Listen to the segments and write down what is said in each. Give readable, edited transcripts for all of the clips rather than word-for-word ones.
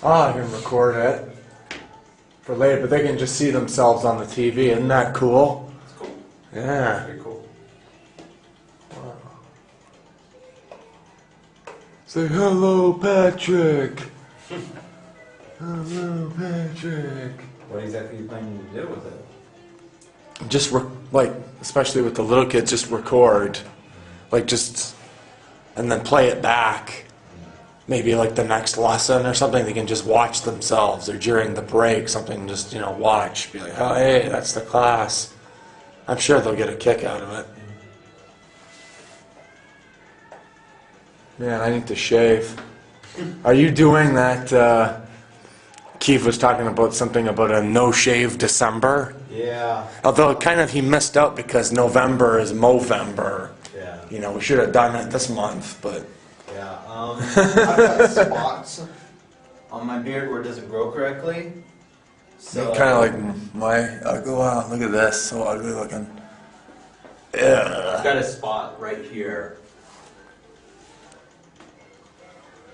Oh, I can record it for later, but they can just see themselves on the TV. Isn't that cool? It's cool. Yeah. Very cool. Wow. Say hello, Patrick. Hello, Patrick. What exactly are you planning to do with it? Just like, especially with the little kids, just record, like and then play it back. Maybe like the next lesson or something, they can just watch themselves, or during the break, something just, watch. Be like, oh, hey, that's the class. I'm sure they'll get a kick out of it. Man, I need to shave. Are you doing that? Keith was talking about something about a no-shave December. Yeah. Although he missed out because November is Movember. Yeah. We should have done it this month, but... Yeah, I've got spots on my beard where it doesn't grow correctly. So kind of like my ugly. Wow, look at this, so ugly looking. I've got a spot right here.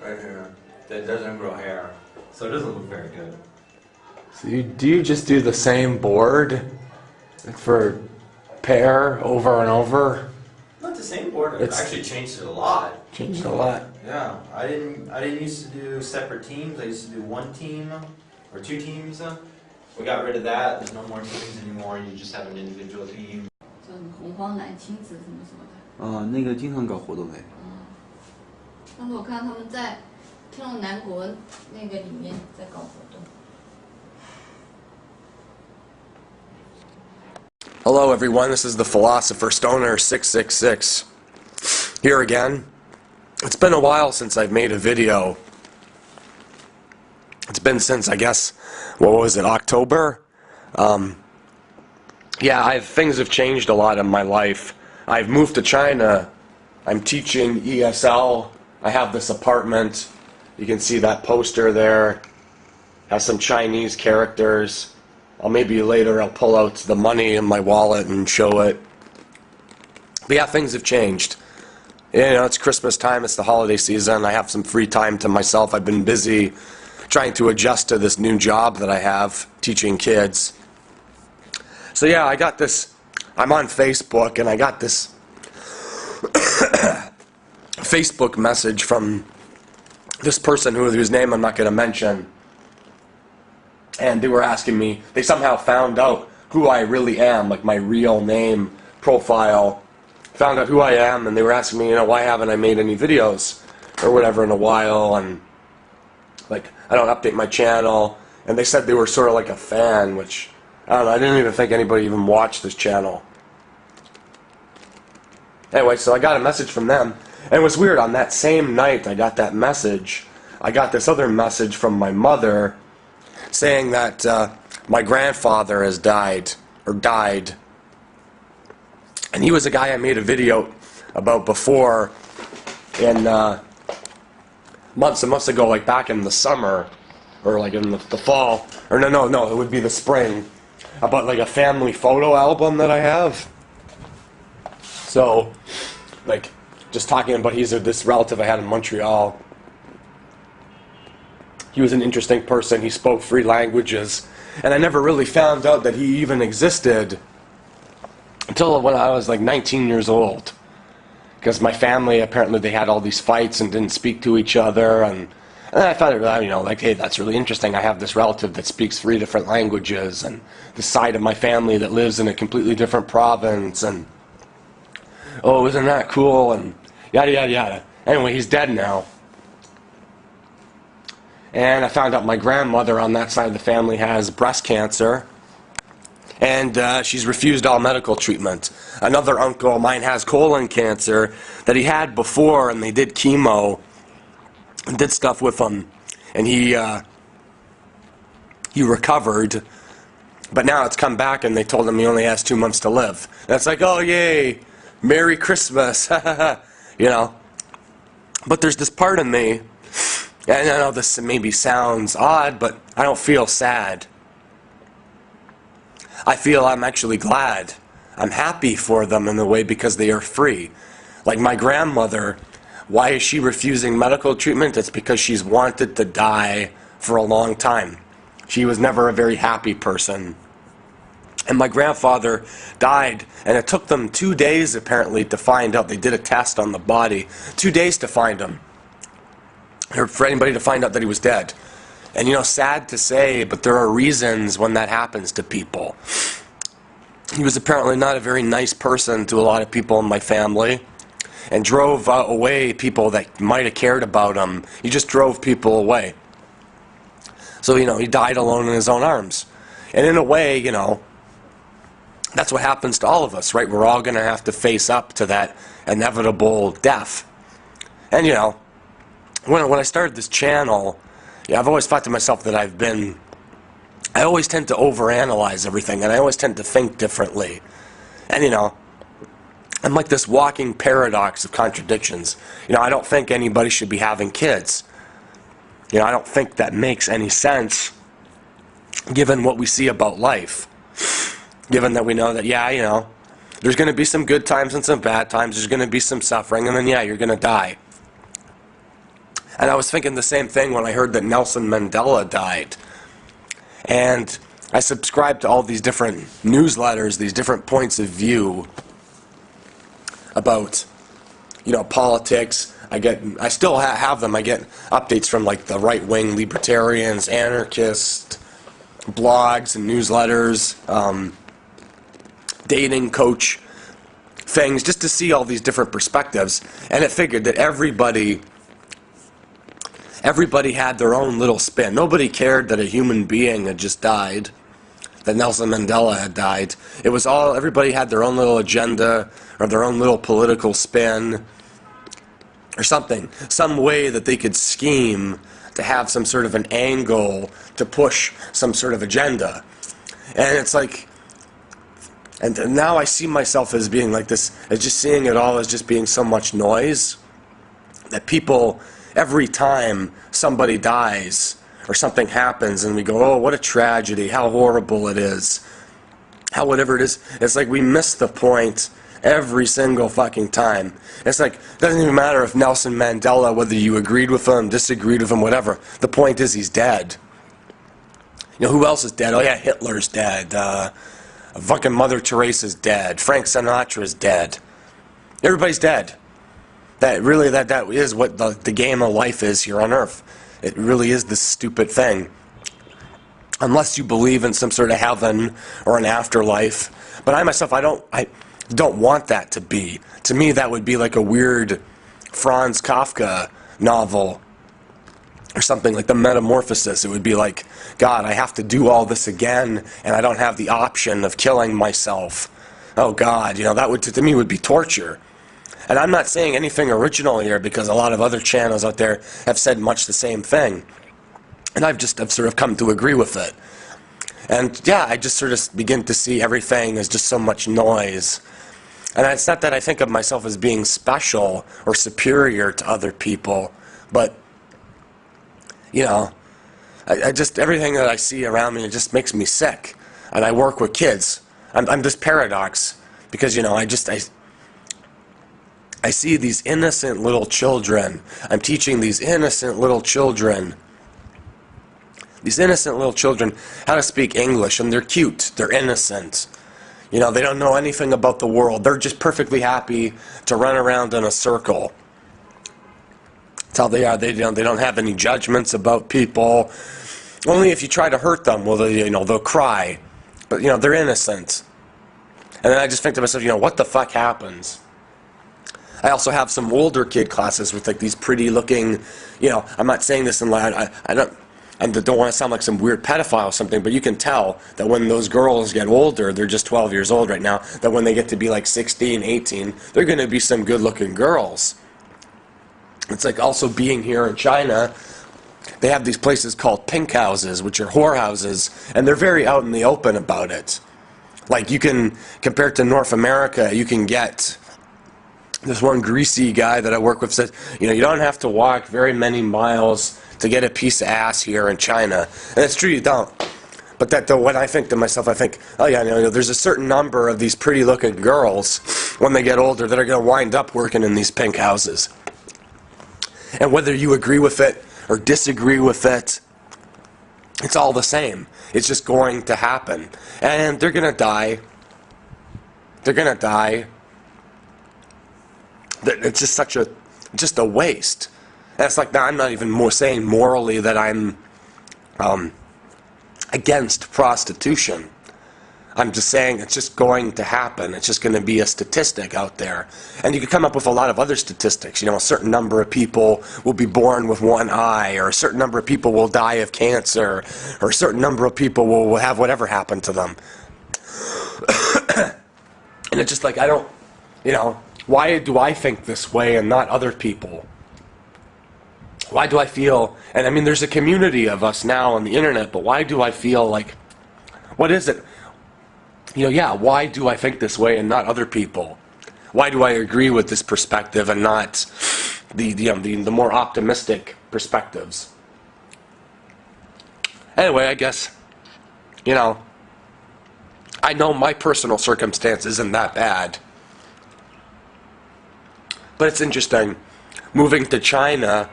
Right here. That doesn't grow hair. So it doesn't look very good. So do you just do the same board for pair over and over? Not the same board. I've actually changed it a lot. Changed a lot. Yeah, I didn't used to do separate teams. I used to do one team or two teams. We got rid of that. There's no more teams anymore. You just have an individual team. 红黄蓝青紫什么什么的。啊，那个经常搞活动的。但是我看他们在天龙南国那个里面在搞活动。Hello everyone, this is the Philosopher Stoner 666. Here again. It's been a while since I've made a video. It's been since, I guess, what was it, October? Yeah, things have changed a lot in my life. I've moved to China. I'm teaching ESL. I have this apartment. You can see that poster there. Has some Chinese characters. Maybe later I'll pull out the money in my wallet and show it. But yeah, things have changed. It's Christmas time, it's the holiday season, I have some free time to myself. I've been busy trying to adjust to this new job that I have, teaching kids. So yeah, I'm on Facebook, and I got this Facebook message from this person whose name I'm not going to mention. And they were asking me, they somehow found out who I really am, like my real name, profile, found out who I am, and they were asking me, why haven't I made any videos or whatever in a while, and like I don't update my channel, and they said they were sort of like a fan, which I don't know, I didn't even think anybody even watched this channel. Anyway, so I got a message from them, and it was weird, on that same night I got that message, I got this other message from my mother saying that my grandfather has died. And he was a guy I made a video about before in months ago, like back in the summer, or like in the fall, or no, it would be the spring, about like a family photo album that I have. So, like, just talking about this relative I had in Montreal. He was an interesting person, he spoke 3 languages, and I never really found out that he even existed until when I was like 19 years old, because my family, apparently they had all these fights and didn't speak to each other, and I thought, like, hey, that's really interesting. I have this relative that speaks 3 different languages, and this side of my family that lives in a completely different province, and oh, isn't that cool, and yada yada yada. Anyway, he's dead now. And I found out my grandmother on that side of the family has breast cancer, and she's refused all medical treatment. Another uncle of mine has colon cancer that he had before, and they did chemo and did stuff with him, and he recovered, but now it's come back, and they told him he only has 2 months to live. And it's like, oh yay, Merry Christmas, But there's this part of me, and I know this maybe sounds odd, but I don't feel sad. I feel I'm actually glad. I'm happy for them in a way because they are free. Like my grandmother, why is she refusing medical treatment? It's because she's wanted to die for a long time. She was never a very happy person. And my grandfather died, and it took them 2 days apparently to find out. They did a test on the body. 2 days to find him. Or for anybody to find out that he was dead. And you know, sad to say, but there are reasons when that happens to people. He was apparently not a very nice person to a lot of people in my family, and drove away people that might have cared about him. He just drove people away. So, you know, he died alone in his own arms. And in a way, you know, that's what happens to all of us, right? We're all going to have to face up to that inevitable death. And, you know, when I started this channel, yeah, I've always thought to myself that I always tend to overanalyze everything, and I always tend to think differently. And, you know, I'm like this walking paradox of contradictions. You know, I don't think anybody should be having kids. You know, I don't think that makes any sense given what we see about life. Given that we know that, yeah, you know, there's going to be some good times and some bad times. There's going to be some suffering, and then, yeah, you're going to die. And I was thinking the same thing when I heard that Nelson Mandela died. And I subscribed to all these different newsletters, these different points of view about, you know, politics. I still have them. I get updates from like the right-wing libertarians, anarchists, blogs and newsletters, dating coach things, just to see all these different perspectives. And it figured that everybody had their own little spin. Nobody cared that a human being had just died, that Nelson Mandela had died. It was all, everybody had their own little agenda or their own little political spin or something, some way that they could scheme to have some sort of an angle to push some sort of agenda. And it's like, and now I see myself as being like this, as just seeing it all as just being so much noise, that people, every time somebody dies or something happens and we go, oh, what a tragedy, how horrible it is, how whatever it is, it's like we miss the point every single fucking time. It's like, it doesn't even matter if Nelson Mandela, whether you agreed with him, disagreed with him, whatever, the point is he's dead. You know, who else is dead? Oh yeah, Hitler's dead, fucking Mother Teresa's dead, Frank Sinatra's dead. Everybody's dead. That really, that is what the game of life is here on Earth. It really is this stupid thing. Unless you believe in some sort of heaven or an afterlife. But I myself, I don't want that to be. To me, that would be like a weird Franz Kafka novel or something, like the Metamorphosis. It would be like, God, I have to do all this again, and I don't have the option of killing myself. Oh God, you know, that would, to me, would be torture. And I'm not saying anything original here, because a lot of other channels out there have said much the same thing. And I've sort of come to agree with it. And yeah, I just sort of begin to see everything as just so much noise. And it's not that I think of myself as being special or superior to other people, but, you know, I just, everything that I see around me, it just makes me sick. And I work with kids. I'm this paradox, because, you know, I see these innocent little children. I'm teaching these innocent little children how to speak English, and they're cute, they're innocent. You know, they don't know anything about the world. They're just perfectly happy to run around in a circle. That's how they are. They don't have any judgments about people. Only if you try to hurt them will they, you know, they'll cry. But, you know, they're innocent. And then I just think to myself, you know, what the fuck happens? I also have some older kid classes with like these pretty looking, you know, I'm not saying this in loud, I don't want to sound like some weird pedophile or something, but you can tell that when those girls get older, they're just 12 years old right now, that when they get to be like 16, 18, they're going to be some good looking girls. It's like also being here in China, they have these places called pink houses, which are whore houses, and they're very out in the open about it. Like you can, compared to North America, you can get, this one greasy guy that I work with said, you know, you don't have to walk very many miles to get a piece of ass here in China. And it's true, you don't. But that, though, when I think to myself, I think, oh yeah, you know, there's a certain number of these pretty looking girls when they get older that are going to wind up working in these pink houses. And whether you agree with it or disagree with it, It's all the same. It's just going to happen. And they're going to die. They're going to die. It's just a waste. And it's like, now I'm not even more saying morally that I'm against prostitution. I'm just saying it's just going to happen. It's just going to be a statistic out there. And you could come up with a lot of other statistics. You know, a certain number of people will be born with one eye, or a certain number of people will die of cancer, or a certain number of people will have whatever happen to them. And it's just like, I don't, you know, why do I think this way and not other people? Why do I feel, and I mean, there's a community of us now on the internet, but why do I feel like, what is it? You know, yeah, why do I think this way and not other people? Why do I agree with this perspective and not the more optimistic perspectives? Anyway, I guess, you know, I know my personal circumstance isn't that bad. But it's interesting. Moving to China,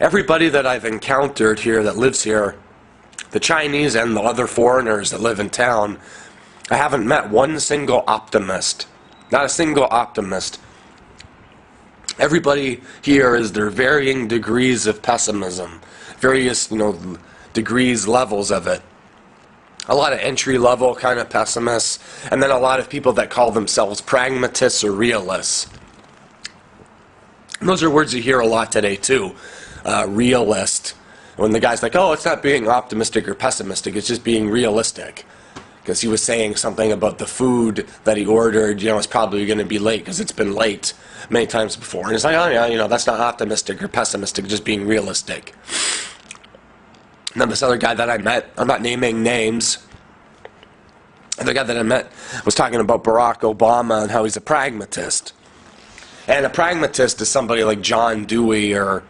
everybody that I've encountered here that lives here, the Chinese and the other foreigners that live in town, I haven't met one single optimist. Not a single optimist. Everybody here is their varying degrees of pessimism. Various, you know, degrees, levels of it. A lot of entry-level kind of pessimists, and then a lot of people that call themselves pragmatists or realists. And those are words you hear a lot today, too. Realist. When the guy's like, oh, it's not being optimistic or pessimistic, it's just being realistic. Because he was saying something about the food that he ordered, you know, it's probably going to be late because it's been late many times before. And he's like, oh, yeah, you know, that's not optimistic or pessimistic, just being realistic. And then this other guy that I met, I'm not naming names, the guy that I met was talking about Barack Obama and how he's a pragmatist. And a pragmatist is somebody like John Dewey or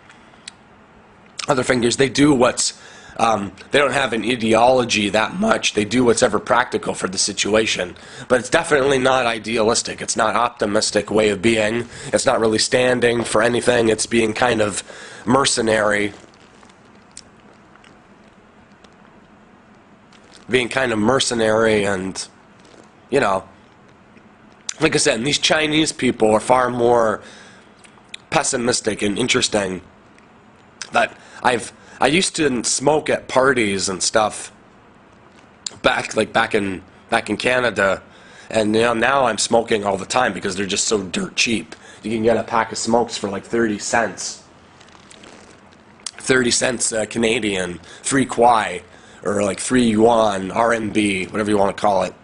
other figures. They do what's, they don't have an ideology that much. They do what's ever practical for the situation. But it's definitely not idealistic. It's not optimistic way of being. It's not really standing for anything. It's being kind of mercenary. Being kind of mercenary and, you know, like I said, these Chinese people are far more pessimistic and interesting. That I used to smoke at parties and stuff back in Canada, and you know, now I'm smoking all the time because they're just so dirt cheap. You can get a pack of smokes for like 30 cents. 30 cents Canadian, 3 kwai, or like 3 yuan, RMB, whatever you want to call it.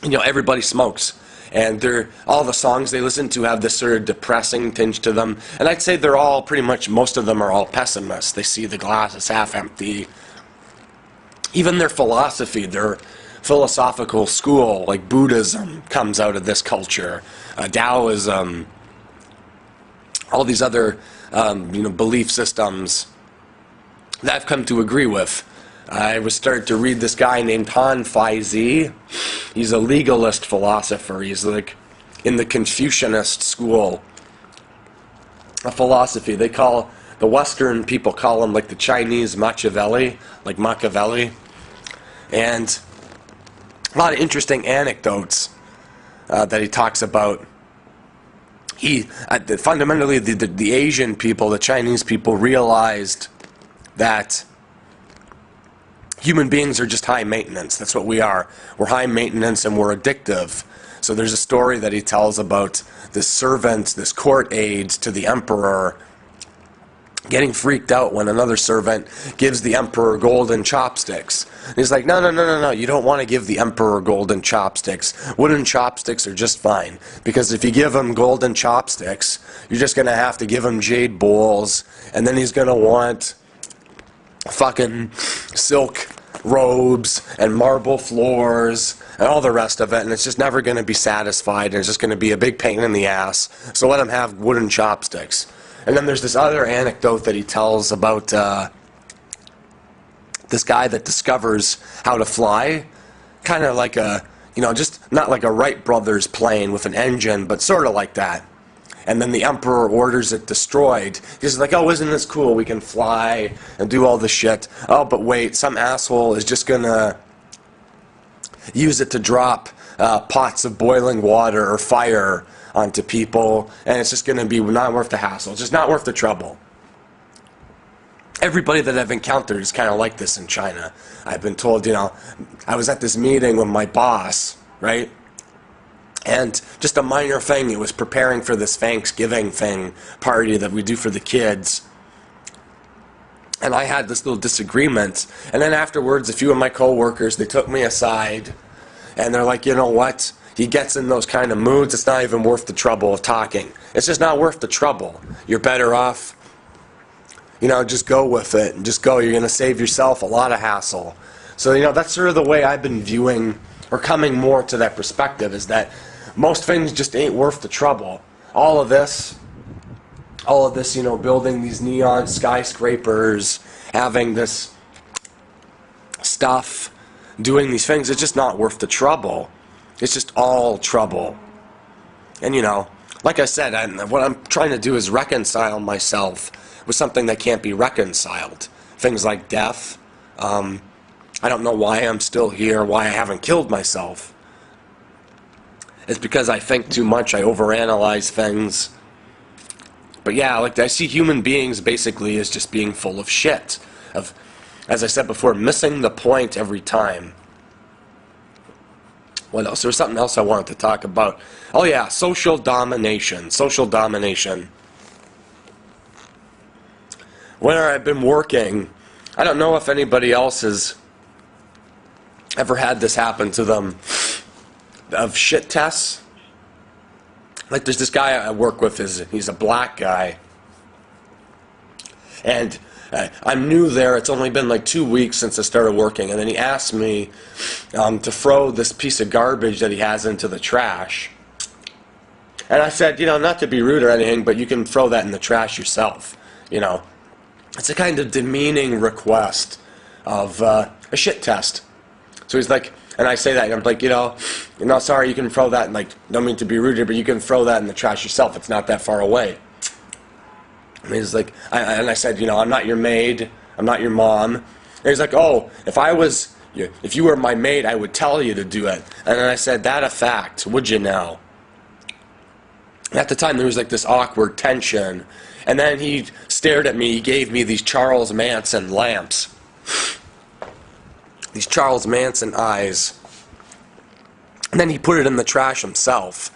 You know, everybody smokes. And all the songs they listen to have this sort of depressing tinge to them. And I'd say they're all pretty much, most of them are all pessimists. They see the glass as half empty. Even their philosophy, their philosophical school, like Buddhism, comes out of this culture. Taoism, all these other you know, belief systems that I've come to agree with. I was starting to read this guy named Han Faizi. He's a legalist philosopher. He's like in the Confucianist school of philosophy. They call, the Western people call him like the Chinese Machiavelli, like Machiavelli. And a lot of interesting anecdotes that he talks about. Fundamentally, the Asian people, the Chinese people realized that human beings are just high maintenance. That's what we are. We're high maintenance and we're addictive. So there's a story that he tells about this servant, this court aide to the emperor, getting freaked out when another servant gives the emperor golden chopsticks. And he's like, no, you don't want to give the emperor golden chopsticks. Wooden chopsticks are just fine. Because if you give him golden chopsticks, you're just going to have to give him jade bowls, and then he's going to want fucking silk robes and marble floors and all the rest of it, and it's just never going to be satisfied, and it's just going to be a big pain in the ass. So let him have wooden chopsticks. And then there's this other anecdote that he tells about this guy that discovers how to fly, kind of like a, you know, just not like a Wright brothers plane with an engine, but sort of like that. and then the emperor orders it destroyed. He's like, oh, isn't this cool? We can fly and do all this shit. Oh, but wait, some asshole is just gonna use it to drop pots of boiling water or fire onto people, and it's just gonna be not worth the hassle. It's just not worth the trouble. Everybody that I've encountered is kind of like this in China. I've been told, I was at this meeting with my boss, right? And just a minor thing, it was preparing for this Thanksgiving party that we do for the kids. And I had this little disagreement. And then afterwards, a few of my coworkers, they took me aside, and they're like, you know what? He gets in those kind of moods, it's not even worth the trouble of talking. It's just not worth the trouble. You're better off, just go with it and just go. You're going to save yourself a lot of hassle. So, that's sort of the way I've been viewing, or coming more to that perspective, is that most things just ain't worth the trouble. All of this, building these neon skyscrapers, having this stuff, doing these things, it's just not worth the trouble. It's just all trouble. And, like I said, what I'm trying to do is reconcile myself with something that can't be reconciled. Things like death. I don't know why I'm still here, why I haven't killed myself. It's because I think too much, I overanalyze things. But yeah, I see human beings basically as just being full of shit. Of, as I said before, missing the point every time. What else? There was something else I wanted to talk about. Oh yeah, social domination. Social domination. When I've been working, I don't know if anybody else has ever had this happen to them, of shit tests. Like there's this guy I work with, he's a black guy, and I'm new there. It's only been like 2 weeks since I started working, and then he asked me to throw this piece of garbage that he has into the trash. And I said, not to be rude or anything, but you can throw that in the trash yourself. It's a kind of demeaning request of a shit test. So he's like, and I say that, and I'm like, sorry, you can throw that, and don't mean to be rude here, but you can throw that in the trash yourself. It's not that far away. And he's like, and I said, I'm not your maid, I'm not your mom. And he's like, oh, if you were my maid, I would tell you to do it. And then I said, that a fact, would you now? At the time, there was this awkward tension. And then he stared at me, he gave me these Charles Manson lamps. These Charles Manson eyes. And then he put it in the trash himself.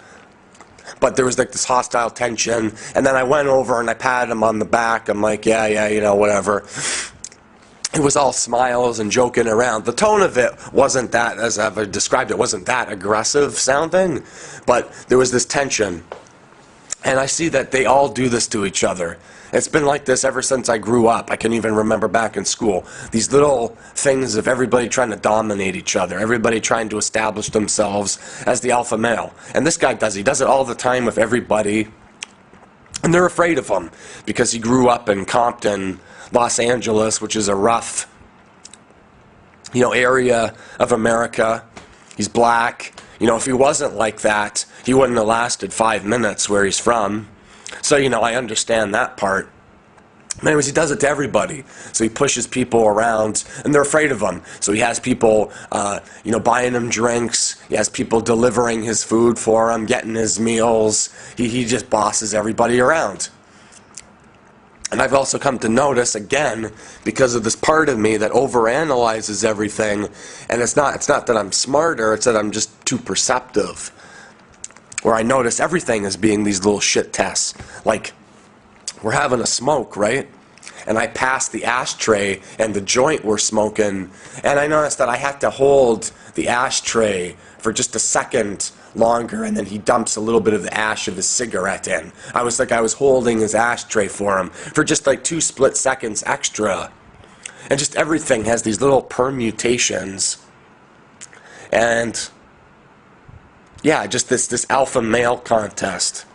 But there was this hostile tension. And then I went over and I patted him on the back. I'm like, yeah, whatever. It was all smiles and joking around. The tone of it wasn't that, as I've described it, wasn't that aggressive sounding. But there was this tension. And I see that they all do this to each other. It's been like this ever since I grew up. I can even remember back in school. These little things of everybody trying to dominate each other. Everybody trying to establish themselves as the alpha male. And this guy does. He does it all the time with everybody. And they're afraid of him because he grew up in Compton, Los Angeles, which is a rough, area of America. He's black. If he wasn't like that, he wouldn't have lasted 5 minutes where he's from. So, I understand that part. But anyways, he does it to everybody. So he pushes people around, and they're afraid of him. So he has people, buying him drinks. He has people delivering his food for him, getting his meals. He just bosses everybody around. And I've also come to notice, again, because of this part of me that overanalyzes everything, and it's not that I'm smarter, it's that I'm just too perceptive, where I notice everything as being these little shit tests. Like, we're having a smoke, right? And I pass the ashtray and the joint we're smoking, and I noticed that I have to hold the ashtray for just a second longer, and then he dumps a little bit of the ash of his cigarette in. I was holding his ashtray for him for just 2 split seconds extra. And just everything has these little permutations. And yeah, just this alpha male contest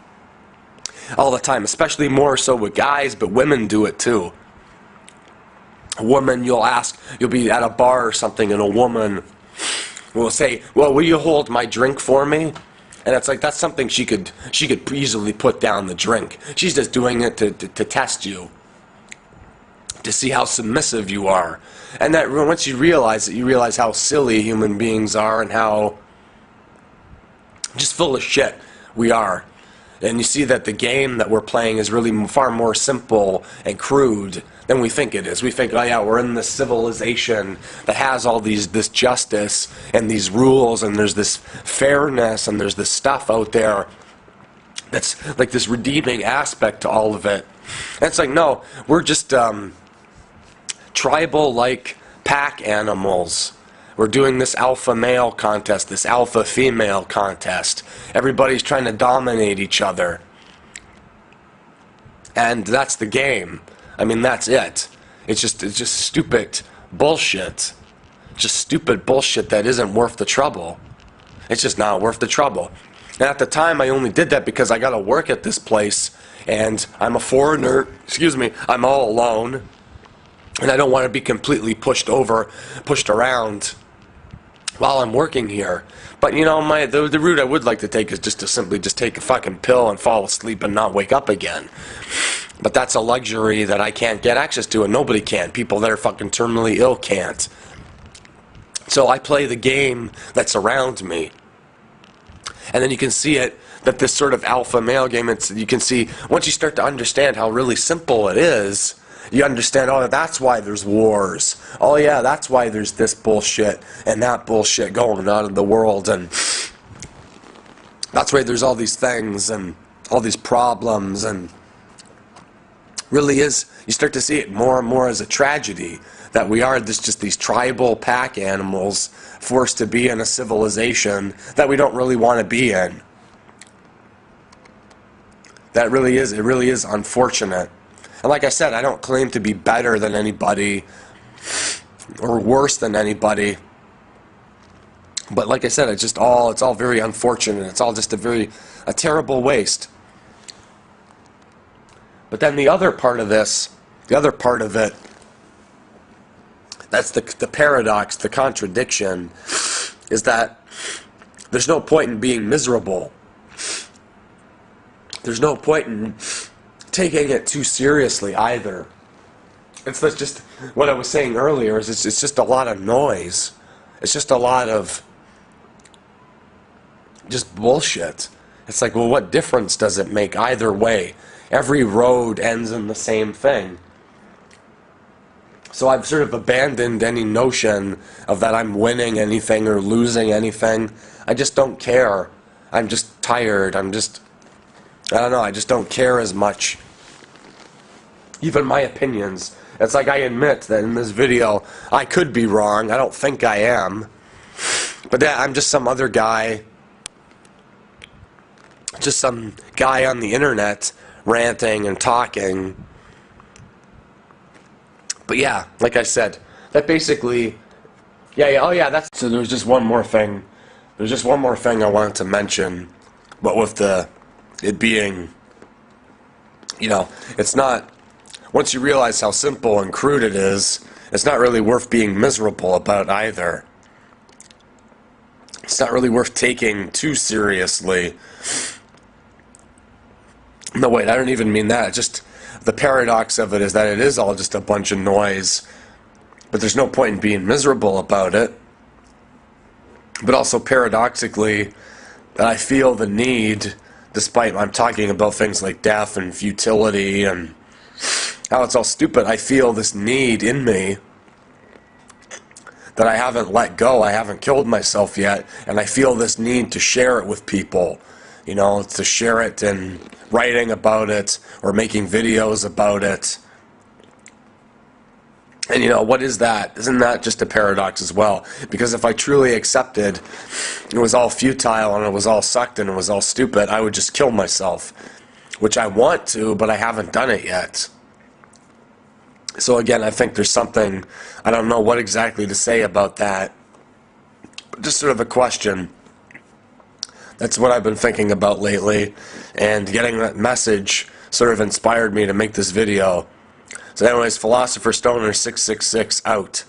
all the time, especially more so with guys, but women do it too. A woman, you'll be at a bar or something, and a woman will say, well, will you hold my drink for me? And it's like, that's something she could easily put down the drink. She's just doing it to test you, to see how submissive you are. And that once you realize it, you realize how silly human beings are and how just full of shit we are. And you see that the game that we're playing is really far more simple and crude than we think it is. We think, oh yeah, we're in this civilization that has all this justice and these rules, and there's this fairness, and there's this stuff out there that's like this redeeming aspect to all of it. And it's like, no, we're just tribal-like pack animals. We're doing this alpha male contest, this alpha female contest. Everybody's trying to dominate each other. And that's the game. I mean, that's it. It's just stupid bullshit. Just stupid bullshit that isn't worth the trouble. It's just not worth the trouble. And at the time, I only did that because I got to work at this place, and I'm a foreigner. Excuse me. I'm all alone, and I don't want to be completely pushed around while I'm working here. But you know, the route I would like to take is just to simply just take a fucking pill and fall asleep and not wake up again. But that's a luxury that I can't get access to, and nobody can. People that are fucking terminally ill can't. So I play the game that's around me. And then you can see it, that this sort of alpha male game, you can see, once you start to understand how really simple it is, you understand, oh, that's why there's wars. Oh, yeah, that's why there's this bullshit and that bullshit going on in the world. And that's why there's all these things and all these problems. And really is, you start to see it more and more as a tragedy that we are just these tribal pack animals forced to be in a civilization that we don't really want to be in. That really is, it really is unfortunate. And like I said, I don't claim to be better than anybody or worse than anybody. But like I said, it's all very unfortunate. It's all just a terrible waste. But then the other part of this, the other part of it, that's the paradox, the contradiction, is that there's no point in being miserable. There's no point in taking it too seriously either. It's just what I was saying earlier, is it's just a lot of noise. It's just a lot of just bullshit. It's like, well, what difference does it make either way? Every road ends in the same thing. So I've sort of abandoned any notion of that I'm winning anything or losing anything. I just don't care. I'm just tired. I don't know, I just don't care as much. Even my opinions. It's like, I admit that in this video, I could be wrong. I don't think I am. But yeah, I'm just some other guy. Just some guy on the internet ranting and talking. But yeah, like I said, that basically, oh yeah, that's, so there's just one more thing. There's just one more thing I wanted to mention. But with it being, you know, it's not, once you realize how simple and crude it is, it's not really worth being miserable about either. It's not really worth taking too seriously. No, wait, I don't even mean that. Just the paradox of it is that it is all just a bunch of noise, but there's no point in being miserable about it. But also paradoxically, that I feel the need, despite I'm talking about things like death and futility and how it's all stupid, I feel this need in me that I haven't let go. I haven't killed myself yet, and I feel this need to share it with people. You know, to share it and writing about it or making videos about it. And you know, what is that? Isn't that just a paradox as well? Because if I truly accepted it was all futile and it was all sucked and it was all stupid, I would just kill myself. Which I want to, but I haven't done it yet. So again, I think there's something, I don't know what exactly to say about that. But just sort of a question. That's what I've been thinking about lately, and getting that message sort of inspired me to make this video. So anyways, Philosopher Stoner 666 out.